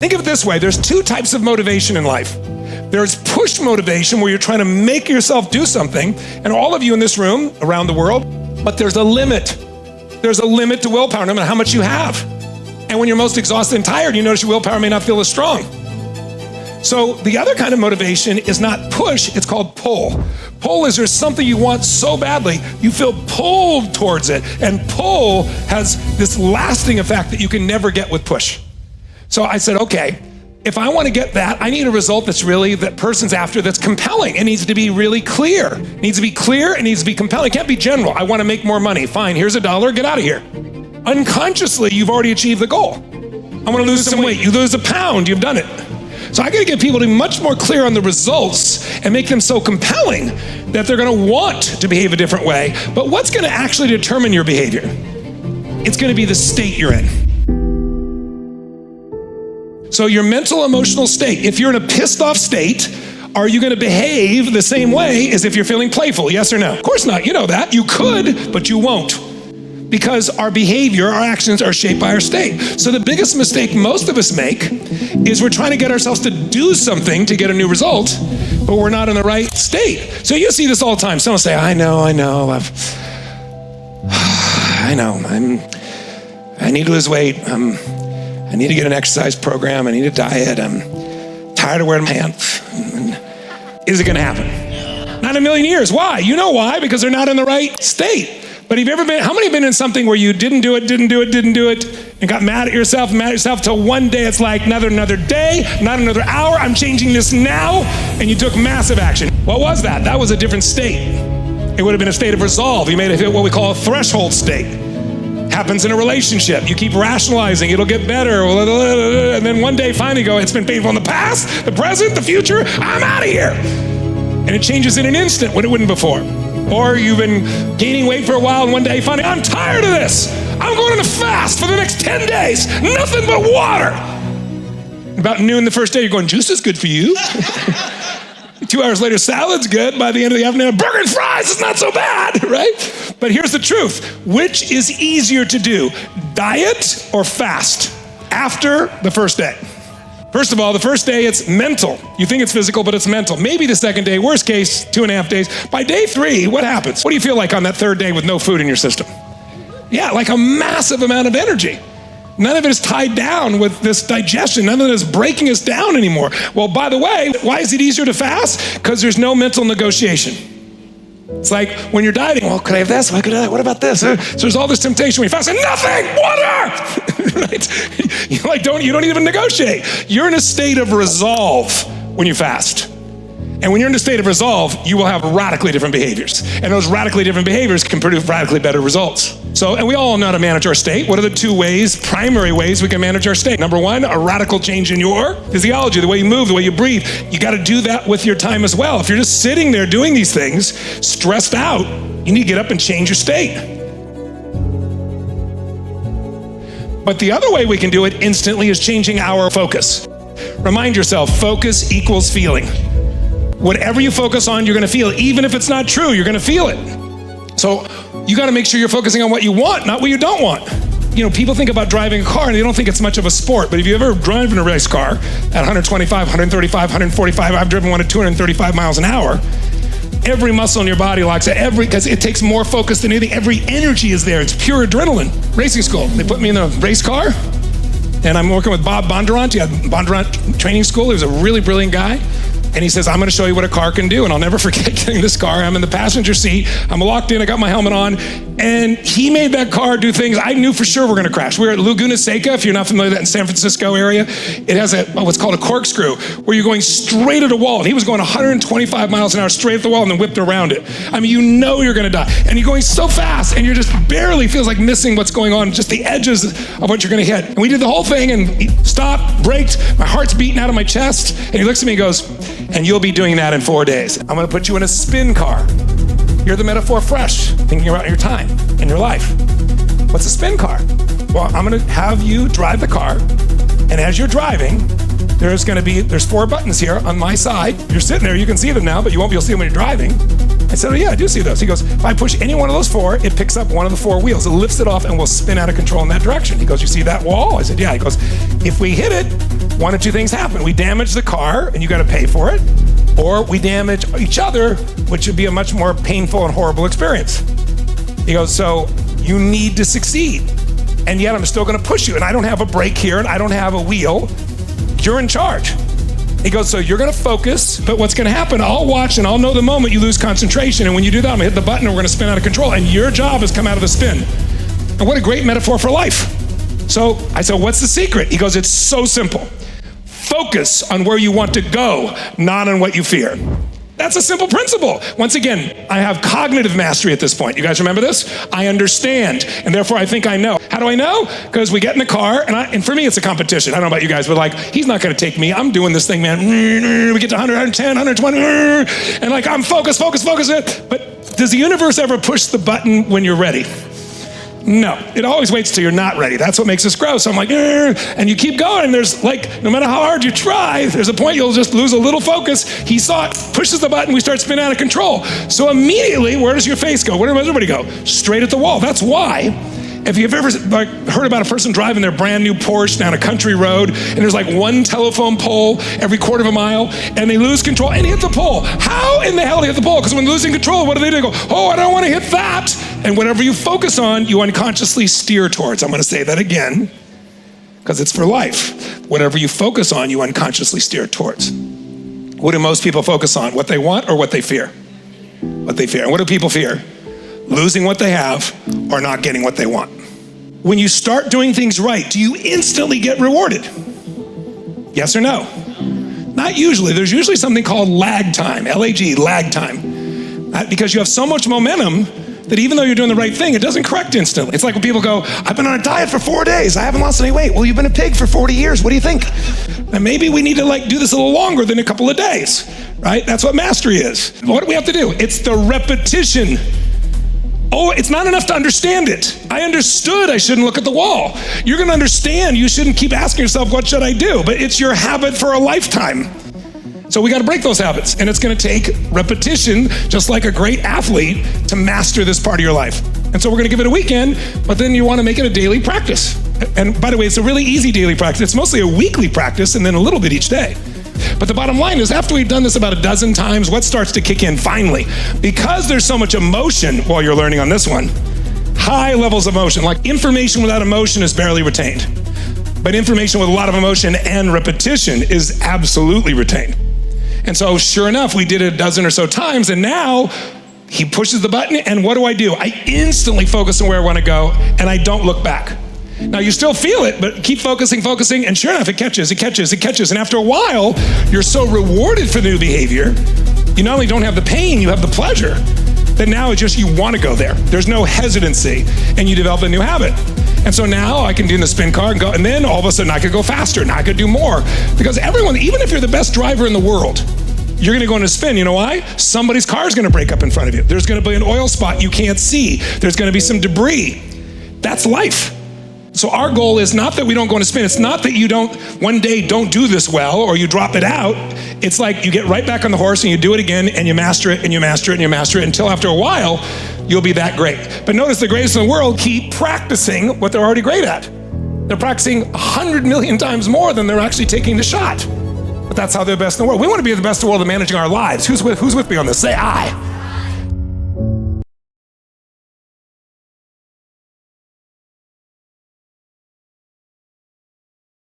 Think of it this way, there's two types of motivation in life. There's push motivation where you're trying to make yourself do something, and all of you in this room, around the world, but there's a limit. There's a limit to willpower, no matter how much you have. And when you're most exhausted and tired, you notice your willpower may not feel as strong. So the other kind of motivation is not push, it's called pull. Pull is there's something you want so badly, you feel pulled towards it. And pull has this lasting effect that you can never get with push. So I said, okay, if I want to get that, I need a result that's really, that person's after, that's compelling. It needs to be really clear. It needs to be clear, it needs to be compelling. It can't be general. I want to make more money. Fine, here's $1, get out of here. Unconsciously, you've already achieved the goal. I want to lose some weight. You lose a pound, you've done it. So I got to get people to be much more clear on the results and make them so compelling that they're going to want to behave a different way. But what's going to actually determine your behavior? It's going to be the state you're in. So your mental, emotional state, if you're in a pissed off state, are you going to behave the same way as if you're feeling playful? Yes or no? Of course not. You know that. You could, but you won't. Because our behavior, our actions are shaped by our state. So the biggest mistake most of us make is we're trying to get ourselves to do something to get a new result, but we're not in the right state. So you see this all the time. Someone say, I know, I need to lose weight. I need to get an exercise program. I need a diet. I'm tired of wearing pants. Is it going to happen? Not in a million years. Why? You know why? Because they're not in the right state. But have you ever been, how many have been in something where you didn't do it, and got mad at yourself, till one day it's like, not another day, not another hour, I'm changing this now, and you took massive action. What was that? That was a different state. It would have been a state of resolve. You made it what we call a threshold state. Happens in a relationship. You keep rationalizing, it'll get better, and then one day finally go, it's been painful in the past, the present, the future, I'm out of here. And it changes in an instant when it wouldn't before. Or you've been gaining weight for a while and one day finally, I'm tired of this. I'm going on a fast for the next 10 days, nothing but water. About noon the first day, you're going, juice is good for you. 2 hours later, salad's good. By the end of the afternoon, burger and fries is not so bad, right? But here's the truth. Which is easier to do, diet or fast after the first day? First of all, the first day, it's mental. You think it's physical, but it's mental. Maybe the second day, worst case, 2.5 days. By day 3, what happens? What do you feel like on that third day with no food in your system? Yeah, like a massive amount of energy. None of it is tied down with this digestion. None of it is breaking us down anymore. Well, by the way, why is it easier to fast? Because there's no mental negotiation. It's like when you're dieting, well, could I have this? What about this? So there's all this temptation when you fast, and nothing, water! Right? You don't even negotiate. You're in a state of resolve when you fast. And when you're in a state of resolve, you will have radically different behaviors. And those radically different behaviors can produce radically better results. So, and we all know how to manage our state. What are the two primary ways we can manage our state? Number one, a radical change in your physiology, the way you move, the way you breathe. You got to do that with your time as well. If you're just sitting there doing these things, stressed out, you need to get up and change your state. But the other way we can do it instantly is changing our focus. Remind yourself, focus equals feeling. Whatever you focus on, you're going to feel it. Even if it's not true, you're going to feel it. So you got to make sure you're focusing on what you want, not what you don't want. You know, people think about driving a car and they don't think it's much of a sport. But if you ever driven a race car at 125, 135, 145, I've driven one at 235 miles an hour. Every muscle in your body locks it, because it takes more focus than anything. Every energy is there. It's pure adrenaline. Racing school, they put me in the race car and I'm working with Bob Bondurant. He had Bondurant Training School. He was a really brilliant guy. And he says, I'm going to show you what a car can do. And I'll never forget getting this car. I'm in the passenger seat. I'm locked in. I got my helmet on. And he made that car do things I knew for sure we're going to crash. We were at Laguna Seca. If you're not familiar with that in San Francisco area, it has what's called a corkscrew, where you're going straight at a wall. And he was going 125 miles an hour straight at the wall and then whipped around it. I mean, you know you're going to die. And you're going so fast and you're just barely feels like missing what's going on, just the edges of what you're going to hit. And we did the whole thing and he stopped, braked. My heart's beating out of my chest. And he looks at me and goes, and you'll be doing that in 4 days. I'm going to put you in a spin car. You're the metaphor fresh, thinking about your time and your life. What's a spin car? Well, I'm going to have you drive the car, and as you're driving, there's 4 buttons here on my side. You're sitting there, you can see them now, but you won't be able to see them when you're driving. I said, oh yeah, I do see those. He goes, if I push any one of those 4, it picks up one of the 4 wheels. It lifts it off and will spin out of control in that direction. He goes, you see that wall? I said, yeah. He goes, if we hit it, one of two things happen. We damage the car and you got to pay for it, or we damage each other, which would be a much more painful and horrible experience. He goes, so you need to succeed. And yet I'm still going to push you. And I don't have a brake here and I don't have a wheel. You're in charge. He goes, so you're going to focus, but what's going to happen, I'll watch and I'll know the moment you lose concentration. And when you do that, I'm going to hit the button and we're going to spin out of control. And your job is come out of the spin. And what a great metaphor for life. So I said, what's the secret? He goes, it's so simple. Focus on where you want to go, not on what you fear. That's a simple principle. Once again, I have cognitive mastery at this point. You guys remember this? I understand, and therefore I think I know. How do I know? Because we get in the car, and for me it's a competition. I don't know about you guys, but like, he's not gonna take me. I'm doing this thing, man. We get to 100, 110, 120, and like, I'm focused. But does the universe ever push the button when you're ready? No, it always waits till you're not ready. That's what makes us grow. So I'm like, and you keep going. And there's like, no matter how hard you try, there's a point you'll just lose a little focus. He saw it, pushes the button, we start spinning out of control. So immediately, where does your face go? Where does everybody go? Straight at the wall. That's why, if you've ever heard about a person driving their brand new Porsche down a country road, and there's like one telephone pole every quarter of a mile, and they lose control and hit the pole. How in the hell do they hit the pole? Because when losing control, what do? They go, oh, I don't want to hit that. And whatever you focus on, you unconsciously steer towards. I'm going to say that again, because it's for life. Whatever you focus on, you unconsciously steer towards. What do most people focus on? What they want or what they fear? What they fear. And what do people fear? Losing what they have or not getting what they want. When you start doing things right, do you instantly get rewarded? Yes or no? Not usually. There's usually something called lag time, L-A-G, lag time. Because you have so much momentum that even though you're doing the right thing, it doesn't correct instantly. It's like when people go, I've been on a diet for 4 days, I haven't lost any weight. Well, you've been a pig for 40 years, what do you think? And maybe we need to do this a little longer than a couple of days, right? That's what mastery is. What do we have to do? It's the repetition. Oh, it's not enough to understand it. I understood I shouldn't look at the wall. You're gonna understand you shouldn't keep asking yourself, what should I do? But it's your habit for a lifetime. So we gotta break those habits. And it's gonna take repetition, just like a great athlete, to master this part of your life. And so we're gonna give it a weekend, but then you wanna make it a daily practice. And by the way, it's a really easy daily practice. It's mostly a weekly practice and then a little bit each day. But the bottom line is, after we've done this about a dozen times, what starts to kick in finally? Because there's so much emotion while you're learning on this one, high levels of emotion, like information without emotion is barely retained. But information with a lot of emotion and repetition is absolutely retained. And so sure enough, we did it a dozen or so times, and now he pushes the button, and what do? I instantly focus on where I want to go, and I don't look back. Now you still feel it, but keep focusing, and sure enough, it catches. And after a while, you're so rewarded for the new behavior, you not only don't have the pain, you have the pleasure. That now it's just you want to go there. There's no hesitancy, and you develop a new habit. And so now I can do in the spin car and go, and then all of a sudden I could go faster, and I could do more. Because everyone, even if you're the best driver in the world, you're gonna go into spin. You know why? Somebody's car is gonna break up in front of you. There's gonna be an oil spot you can't see. There's gonna be some debris. That's life. So our goal is not that we don't go into spin. It's not that you one day don't do this well or you drop it out. It's like you get right back on the horse and you do it again and you master it and you master it and you master it until after a while, you'll be that great. But notice the greatest in the world keep practicing what they're already great at. They're practicing 100 million times more than they're actually taking the shot. But that's how they're the best in the world. We want to be the best in the world at managing our lives. Who's with me on this? Say I.